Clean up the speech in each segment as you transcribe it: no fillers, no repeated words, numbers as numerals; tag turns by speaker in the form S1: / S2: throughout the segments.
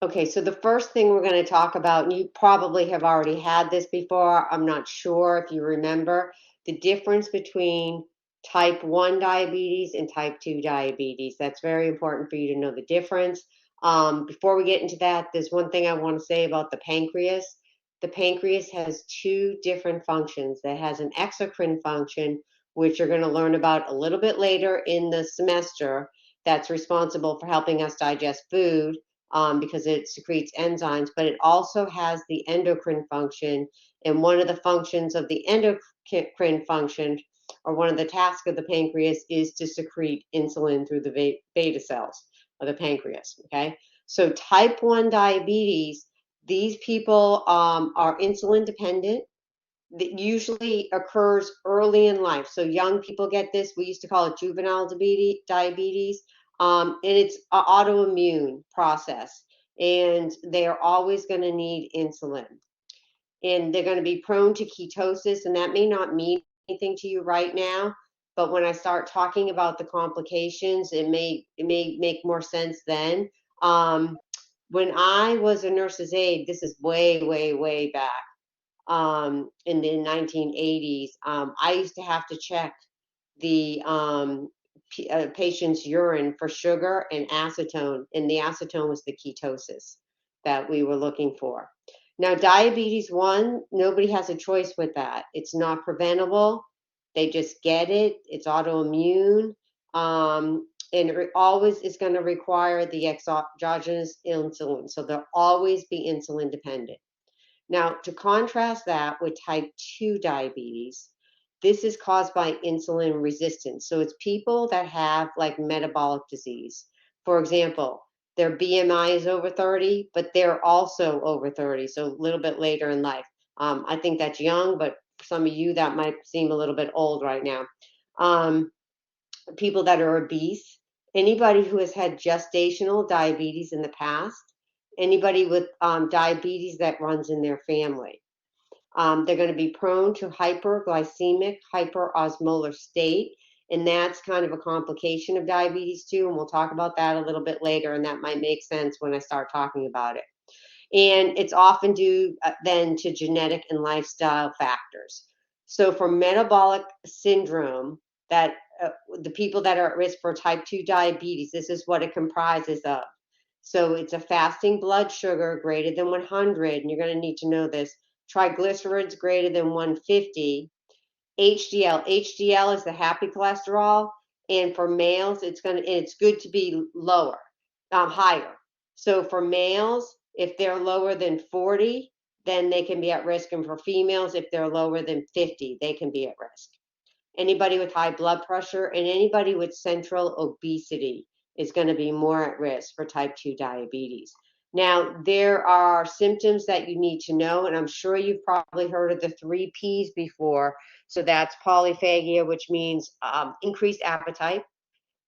S1: Okay, so the first thing we're going to talk about, and you probably have already had this before, I'm not sure if you remember, the difference between type 1 diabetes and type 2 diabetes. That's very important for you to know the difference. Before we get into that, there's one thing I want to say about the pancreas. The pancreas has two different functions. It has an exocrine function, which you're going to learn about a little bit later in the semester, that's responsible for helping us digest food because it secretes enzymes, but it also has the endocrine function. And one of the functions of the endocrine function, or one of the tasks of the pancreas, is to secrete insulin through the beta cells of the pancreas. Okay, so type 1 diabetes, these people are insulin dependent. That usually occurs early in life. So young people get this. We used to call it juvenile diabetes, and it's an autoimmune process. And they're always going to need insulin. And they're going to be prone to ketosis, and that may not mean anything to you right now. But when I start talking about the complications, it may make more sense then. Um, when I was a nurse's aide, this is way back in the 1980s, I used to have to check the patient's urine for sugar and acetone, and the acetone was the ketosis that we were looking for. Now, diabetes 1, nobody has a choice with that. It's not preventable. They just get it. It's autoimmune. And it always is going to require the exogenous insulin. So they'll always be insulin dependent. Now, to contrast that with type 2 diabetes, this is caused by insulin resistance. So it's people that have like metabolic disease. For example, their BMI is over 30, but they're also over 30, so a little bit later in life. I think that's young, but for some of you, that might seem a little bit old right now. People that are obese, anybody who has had gestational diabetes in the past, anybody with diabetes that runs in their family. They're going to be prone to hyperglycemic, hyperosmolar state, and that's kind of a complication of diabetes too, and we'll talk about that a little bit later, and that might make sense when I start talking about it. And it's often due then to genetic and lifestyle factors. So for metabolic syndrome, that the people that are at risk for type 2 diabetes, this is what it comprises of. So it's a fasting blood sugar greater than 100, and you're going to need to know this. Triglycerides greater than 150. HDL is the happy cholesterol, and for males, it's good to be lower, higher. So for males, if they're lower than 40, then they can be at risk, and for females, if they're lower than 50, they can be at risk. Anybody with high blood pressure and anybody with central obesity is going to be more at risk for type 2 diabetes. Now, there are symptoms that you need to know, and I'm sure you've probably heard of the 3Ps before. So that's polyphagia, which means increased appetite.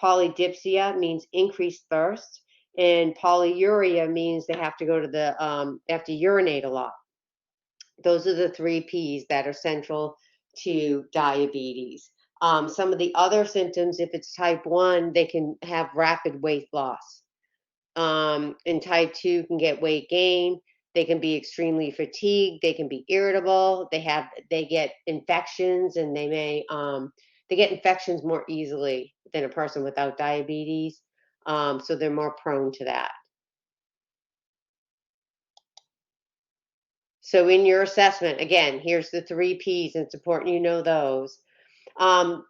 S1: Polydipsia means increased thirst. And polyuria means they have to go to they have to urinate a lot. Those are the 3Ps that are central to diabetes. Some of the other symptoms, if it's type 1, they can have rapid weight loss. And type 2 can get weight gain. They can be extremely fatigued. They can be irritable. They get infections, and they get infections more easily than a person without diabetes. So they're more prone to that. So in your assessment, again, here's the 3Ps, and it's important you know those. Um,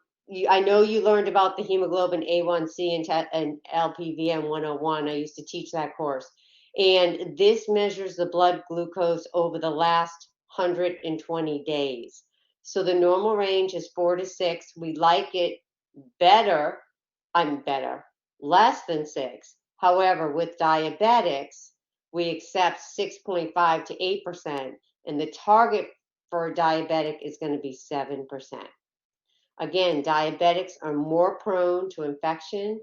S1: I know you learned about the hemoglobin A1C and LPVN 101. I used to teach that course. And this measures the blood glucose over the last 120 days. So the normal range is 4 to 6. We like it better, less than 6. However, with diabetics, we accept 6.5 to 8%, and the target for a diabetic is going to be 7%. Again, diabetics are more prone to infection,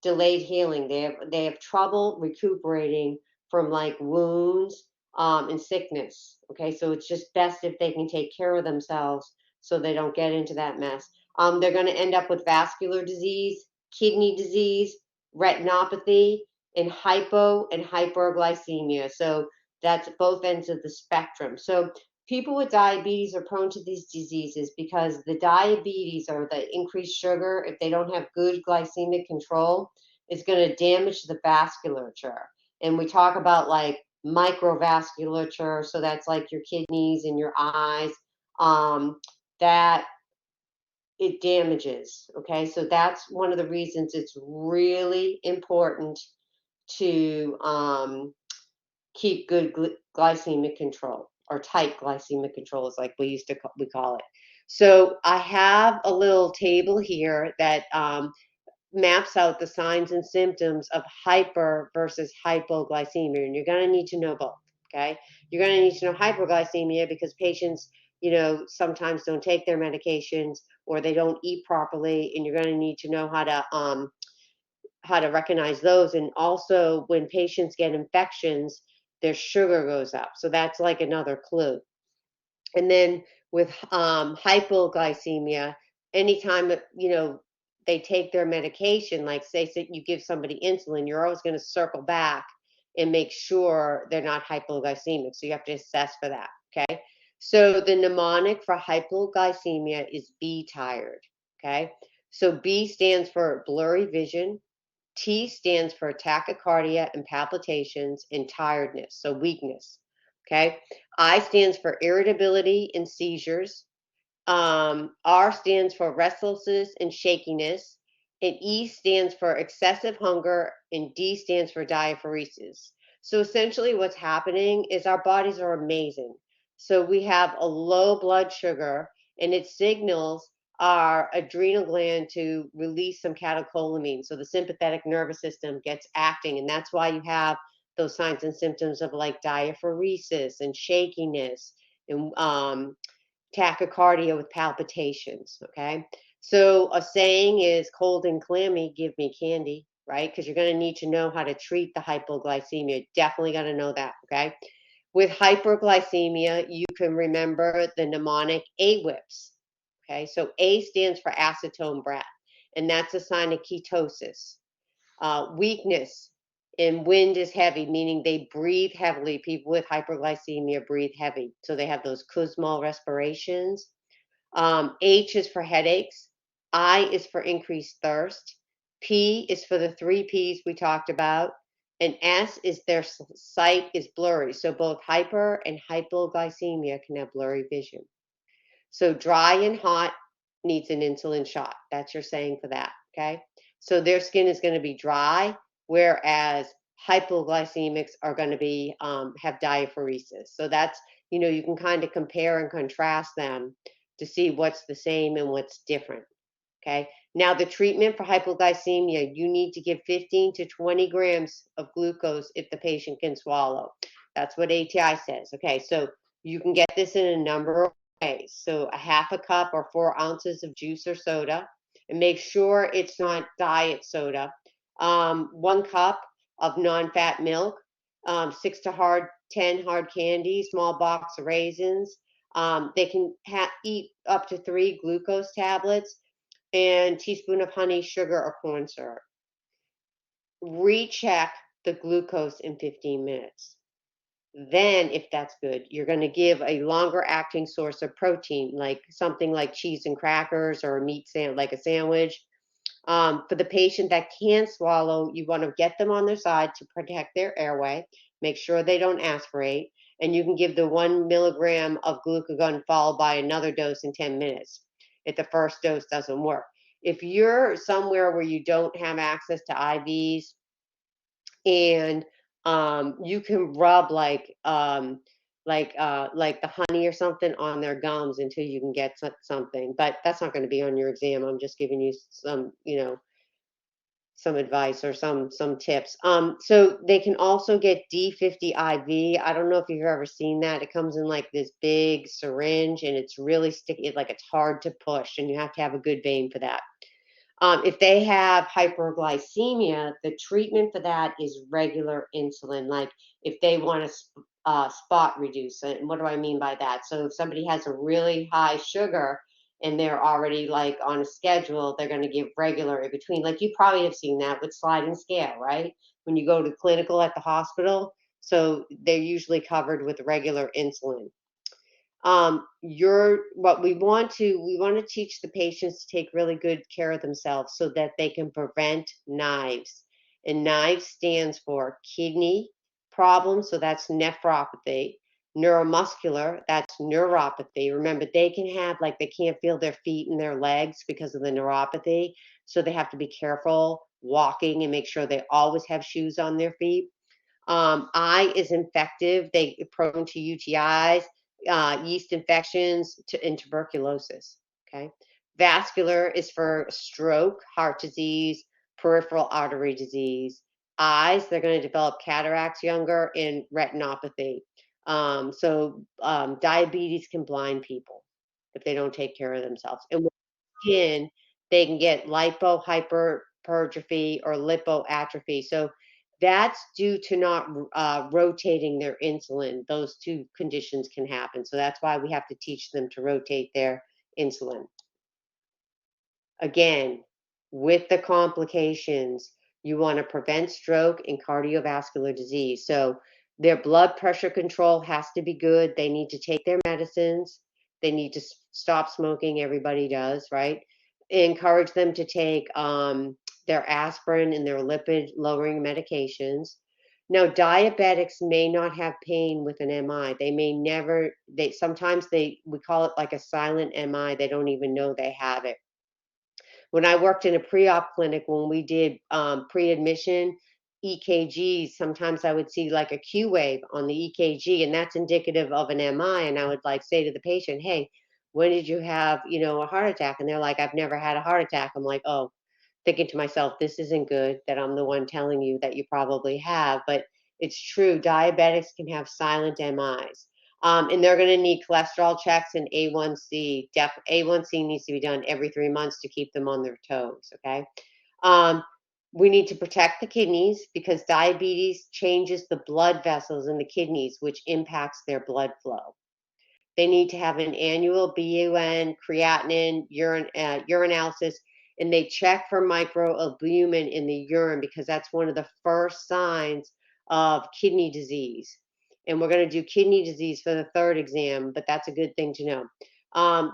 S1: delayed healing. They have trouble recuperating from like wounds and sickness. Okay, so it's just best if they can take care of themselves so they don't get into that mess. They're going to end up with vascular disease, kidney disease, retinopathy, and hypo and hyperglycemia. So that's both ends of the spectrum. So people with diabetes are prone to these diseases because the diabetes or the increased sugar, if they don't have good glycemic control, is going to damage the vasculature. And we talk about like microvasculature, so that's like your kidneys and your eyes, that it damages. Okay, so that's one of the reasons it's really important to keep good glycemic control, or tight glycemic control is like we call it. So I have a little table here that maps out the signs and symptoms of hyper versus hypoglycemia, and you're going to need to know both. Okay, you're going to need to know hyperglycemia because patients, sometimes don't take their medications or they don't eat properly, and you're going to need to know how to recognize those. And also, when patients get infections, their sugar goes up. So that's like another clue. And then with hypoglycemia, anytime they take their medication, like say you give somebody insulin, you're always going to circle back and make sure they're not hypoglycemic. So you have to assess for that. Okay. So the mnemonic for hypoglycemia is be tired. Okay. So B stands for blurry vision. T stands for tachycardia and palpitations and tiredness, so weakness. Okay. I stands for irritability and seizures. R stands for restlessness and shakiness. And E stands for excessive hunger. And D stands for diaphoresis. So essentially, what's happening is our bodies are amazing. So we have a low blood sugar, and it signals our adrenal gland to release some catecholamine. So the sympathetic nervous system gets acting, and that's why you have those signs and symptoms of like diaphoresis and shakiness and tachycardia with palpitations. Okay. So a saying is cold and clammy, give me candy, right? Because you're going to need to know how to treat the hypoglycemia. Definitely got to know that. Okay. With hyperglycemia, you can remember the mnemonic AWIPS. Okay. So A stands for acetone breath, and that's a sign of ketosis. Weakness and wind is heavy, meaning they breathe heavily. People with hyperglycemia breathe heavy. So they have those Kussmaul respirations. H is for headaches. I is for increased thirst. P is for the three P's we talked about. And S is their sight is blurry. So both hyper and hypoglycemia can have blurry vision. So dry and hot needs an insulin shot. That's your saying for that. Okay. So their skin is going to be dry, whereas hypoglycemics are going to be have diaphoresis. So that's, you can kind of compare and contrast them to see what's the same and what's different. Okay. Now the treatment for hypoglycemia, you need to give 15 to 20 grams of glucose if the patient can swallow. That's what ATI says. Okay. So you can get this in a number of ways. So a half a cup or 4 ounces of juice or soda, and make sure it's not diet soda. 1 cup of non-fat milk, 10 hard candies, small box of raisins. They can eat up to 3 glucose tablets, and teaspoon of honey, sugar, or corn syrup. Recheck the glucose in 15 minutes. Then, if that's good, you're going to give a longer acting source of protein, like something like cheese and crackers or a meat like a sandwich. For the patient that can swallow, you want to get them on their side to protect their airway. Make sure they don't aspirate. And you can give the 1 milligram of glucagon followed by another dose in 10 minutes if the first dose doesn't work. If you're somewhere where you don't have access to IVs, and you can rub like the honey or something on their gums until you can get something, but that's not going to be on your exam. I'm just giving you some advice or some tips. So they can also get D50 IV. I don't know if you've ever seen that. It comes in like this big syringe, and it's really sticky, like it's hard to push, and you have to have a good vein for that. If they have hyperglycemia, the treatment for that is regular insulin. Like if they want to spot reduce, and what do I mean by that? So if somebody has a really high sugar and they're already like on a schedule, they're going to give regular in between. Like you probably have seen that with sliding scale, right? when you go to clinical at the hospital. So they're usually covered with regular insulin. What we want to teach the patients to take really good care of themselves so that they can prevent NIVES. And NIVES stands for kidney problems, so that's nephropathy. Neuromuscular, that's neuropathy. Remember, they can have, like, they can't feel their feet and their legs because of the neuropathy, so they have to be careful walking and make sure they always have shoes on their feet. Eye is infective. They prone to UTIs, yeast infections, and tuberculosis. Okay. Vascular is for stroke, heart disease, peripheral artery disease. Eyes, they're going to develop cataracts younger and retinopathy. Diabetes can blind people if they don't take care of themselves. And with skin, they can get lipohypertrophy or lipoatrophy. So that's due to not rotating their insulin. Those two conditions can happen. So that's why we have to teach them to rotate their insulin. Again, with the complications, you want to prevent stroke and cardiovascular disease. So their blood pressure control has to be good. They need to take their medicines. They need to stop smoking. Everybody does, right? Encourage them to take their aspirin and their lipid lowering medications. Now, diabetics may not have pain with an MI. They may never, sometimes we call it like a silent MI. They don't even know they have it. When I worked in a pre-op clinic, when we did pre-admission EKGs, sometimes I would see like a Q wave on the EKG, and that's indicative of an MI. And I would like say to the patient, "Hey, when did you have, a heart attack?" And they're like, "I've never had a heart attack." I'm like, "Oh," thinking to myself, this isn't good that I'm the one telling you that you probably have, but it's true. Diabetics can have silent MIs. And they're going to need cholesterol checks and A1C. A1C needs to be done every 3 months to keep them on their toes. Okay. Um, we need to protect the kidneys because diabetes changes the blood vessels in the kidneys, which impacts their blood flow. They need to have an annual BUN, creatinine, urinalysis, and they check for microalbumin in the urine because that's one of the first signs of kidney disease. And we're going to do kidney disease for the third exam, but that's a good thing to know.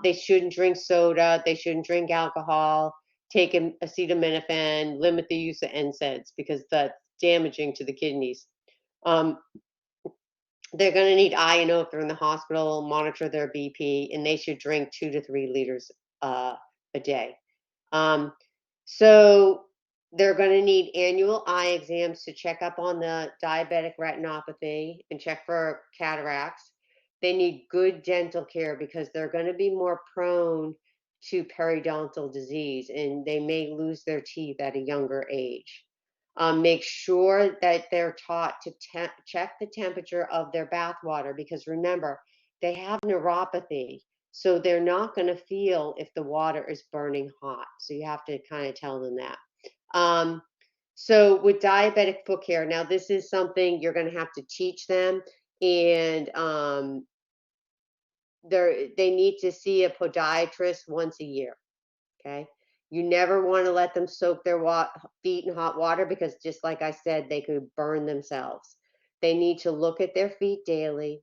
S1: They shouldn't drink soda. They shouldn't drink alcohol. Take acetaminophen. Limit the use of NSAIDs because that's damaging to the kidneys. They're going to need I&O if they're in the hospital, monitor their BP, and they should drink 2 to 3 liters a day. So they're going to need annual eye exams to check up on the diabetic retinopathy and check for cataracts. They need good dental care because they're going to be more prone to periodontal disease and they may lose their teeth at a younger age. Make sure that they're taught to check the temperature of their bath water because remember, they have neuropathy. So they're not going to feel if the water is burning hot. So you have to kind of tell them that. So with diabetic foot care, now this is something you're going to have to teach them, and they need to see a podiatrist once a year. Okay. You never want to let them soak their feet in hot water because just like I said, they could burn themselves. They need to look at their feet daily,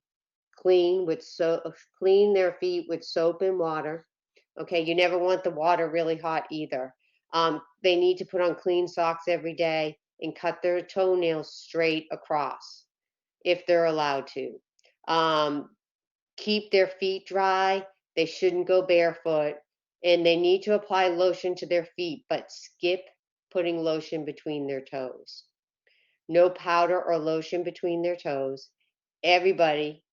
S1: clean their feet with soap and water. Okay, you never want the water really hot either. They need to put on clean socks every day and cut their toenails straight across if they're allowed to. Keep their feet dry. They shouldn't go barefoot. And they need to apply lotion to their feet, but skip putting lotion between their toes. No powder or lotion between their toes. Everybody,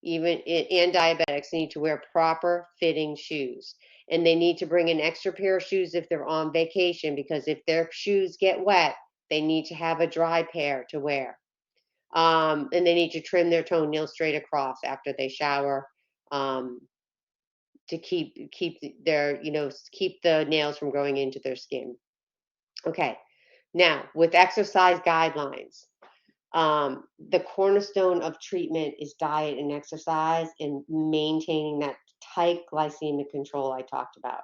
S1: and diabetics, need to wear proper fitting shoes. And they need to bring an extra pair of shoes if they're on vacation because if their shoes get wet, they need to have a dry pair to wear. And they need to trim their toenails straight across after they shower to keep keep the nails from growing into their skin. Okay, now with exercise guidelines, the cornerstone of treatment is diet and exercise and maintaining that tight glycemic control I talked about.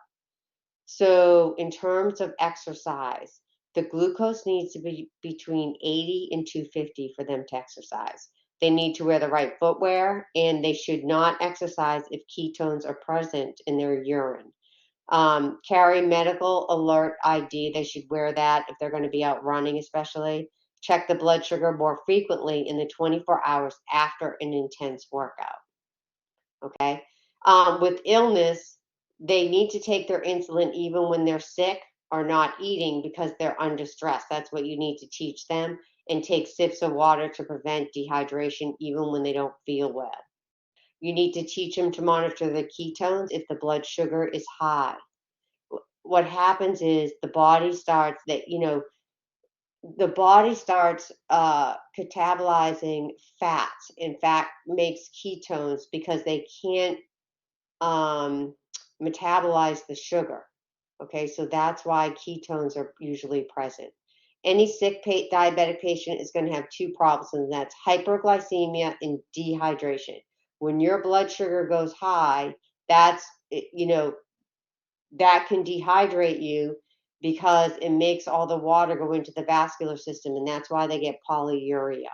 S1: So in terms of exercise, The glucose needs to be between 80 and 250 for them to exercise. They need to wear the right footwear, and they should not exercise if ketones are present in their urine. Carry medical alert ID. They should wear that if they're going to be out running, especially. Check the blood sugar more frequently in the 24 hours after an intense workout. Okay. With illness, they need to take their insulin even when they're sick or not eating because they're under stress. That's what you need to teach them. And take sips of water to prevent dehydration even when they don't feel well. You need to teach them to monitor the ketones if the blood sugar is high. What happens is the body starts catabolizing fats. In fact, makes ketones because they can't metabolize the sugar. Okay, so that's why ketones are usually present. Any sick diabetic patient is going to have two problems, and that's hyperglycemia and dehydration. When your blood sugar goes high, that's, that can dehydrate you because it makes all the water go into the vascular system, and that's why they get polyuria.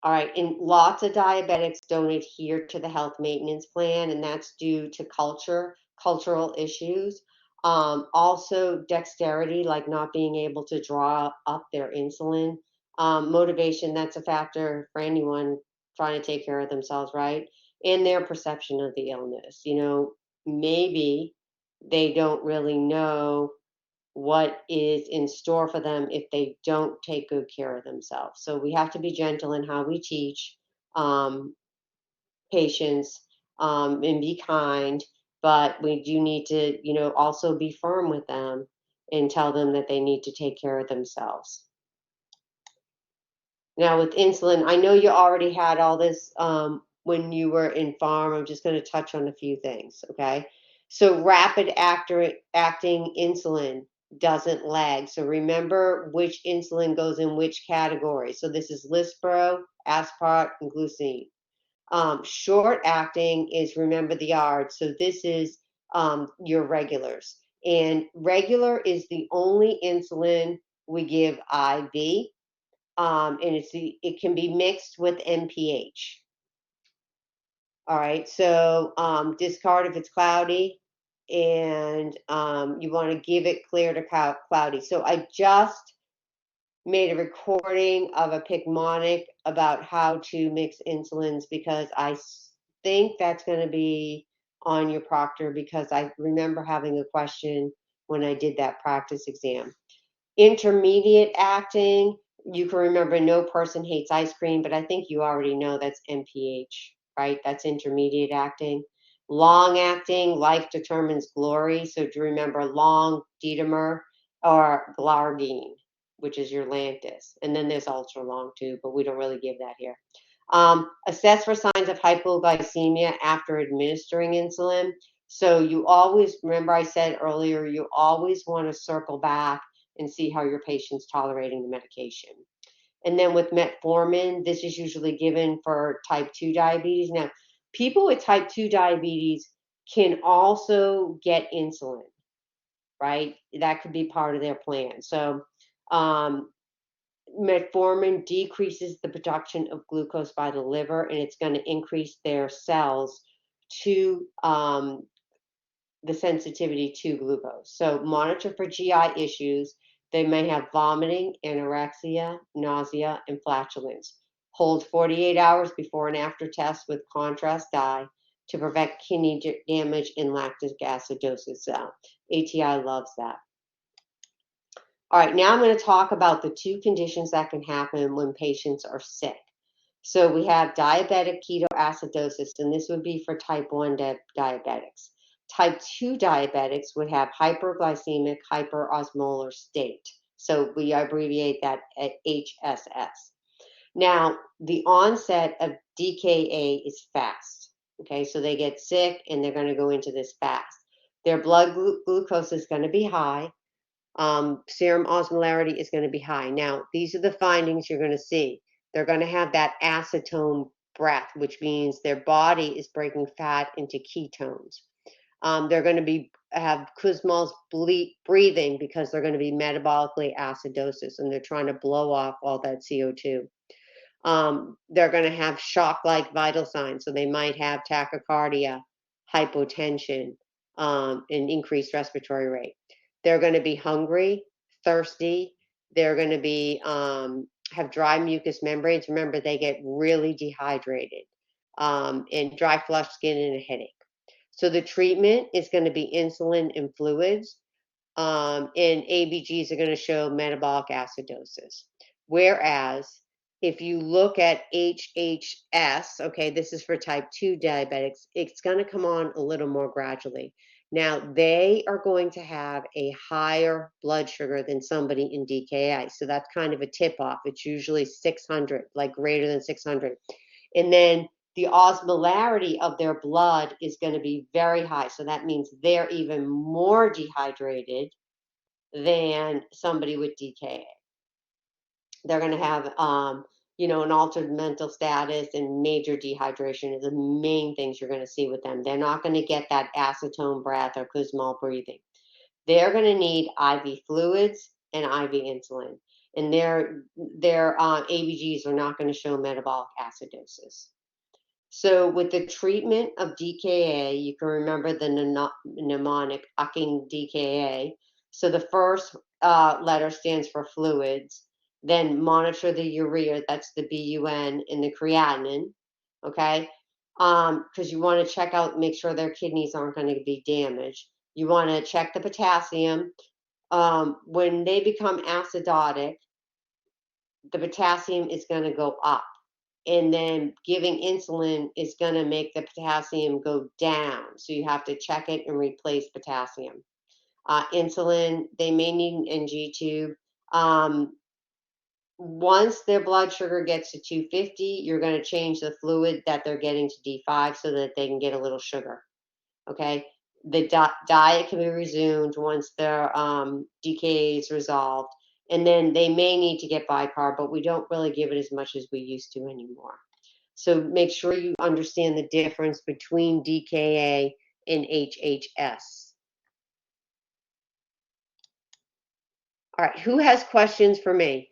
S1: All right, and lots of diabetics don't adhere to the health maintenance plan, and that's due to cultural issues. Also, dexterity, like not being able to draw up their insulin. Motivation, that's a factor for anyone trying to take care of themselves, right? And their perception of the illness. Maybe they don't really know what is in store for them if they don't take good care of themselves. So we have to be gentle in how we teach um, patients and be kind, but we do need to, also be firm with them and tell them that they need to take care of themselves. Now with insulin, I know you already had all this when you were in farm. I'm just going to touch on a few things, okay? So rapid acting insulin doesn't lag. So remember which insulin goes in which category. So this is Lispro, Aspart, and Glucine. Short acting is, remember the ARD. So this is your regulars. And regular is the only insulin we give IV, and it can be mixed with NPH. All right, so discard if it's cloudy, and you want to give it clear to cloudy. So I just made a recording of a Picmonic about how to mix insulins because I think that's going to be on your proctor because I remember having a question when I did that practice exam. Intermediate acting, you can remember no person hates ice cream, but I think you already know that's NPH, right? That's intermediate acting. Long acting, life determines glory. So do you remember long, Dietmar, or Glargine, which is your Lantus. And then there's ultra long too, but we don't really give that here. Assess for signs of hypoglycemia after administering insulin. So you always, remember I said earlier, you always want to circle back and see how your patient's tolerating the medication. And then with metformin, this is usually given for type 2 diabetes. Now, people with type 2 diabetes can also get insulin, right? That could be part of their plan. So, metformin decreases the production of glucose by the liver, and it's going to increase their cells to the sensitivity to glucose. So monitor for GI issues. They may have vomiting, anorexia, nausea, and flatulence. Hold 48 hours before and after test with contrast dye to prevent kidney damage and lactic acidosis. ATI loves that. All right, now I'm going to talk about the two conditions that can happen when patients are sick. So we have diabetic ketoacidosis, and this would be for type 1 diabetics. Type 2 diabetics would have hyperglycemic hyperosmolar state. So we abbreviate that at HSS. Now, the onset of DKA is fast. Okay, so they get sick and they're going to go into this fast. Their blood glucose is going to be high. Serum osmolarity is going to be high. Now, these are the findings you're going to see. They're going to have that acetone breath, which means their body is breaking fat into ketones. They're going to have Kussmaul's breathing because they're going to be metabolically acidosis and they're trying to blow off all that CO2. They're going to have shock-like vital signs, so they might have tachycardia, hypotension, an increased respiratory rate. They're going to be hungry, thirsty. They're going to be have dry mucous membranes. Remember, they get really dehydrated, and dry flushed skin and a headache. So the treatment is going to be insulin and fluids, and ABGs are going to show metabolic acidosis. Whereas if you look at HHS, okay, this is for type 2 diabetics, it's going to come on a little more gradually. Now, they are going to have a higher blood sugar than somebody in DKA. So that's kind of a tip off. It's usually 600, like greater than 600. And then the osmolarity of their blood is going to be very high. So that means they're even more dehydrated than somebody with DKA. They're going to have, an altered mental status, and major dehydration is the main things you're going to see with them. They're not going to get that acetone breath or Kussmaul breathing. They're going to need IV fluids and IV insulin, and their ABGs are not going to show metabolic acidosis. So with the treatment of DKA, you can remember the mnemonic UCking DKA. So the first letter stands for fluids, then monitor the urea, that's the BUN, and the creatinine, okay? Because you want to check out, make sure their kidneys aren't going to be damaged. You want to check the potassium. When they become acidotic, the potassium is going to go up, and then giving insulin is going to make the potassium go down. So you have to check it and replace potassium. Insulin, they may need an NG tube. Once their blood sugar gets to 250, you're going to change the fluid that they're getting to D5 so that they can get a little sugar. Okay. The diet can be resumed once their DKA is resolved. And then they may need to get bicarb, but we don't really give it as much as we used to anymore. So make sure you understand the difference between DKA and HHS. All right, who has questions for me?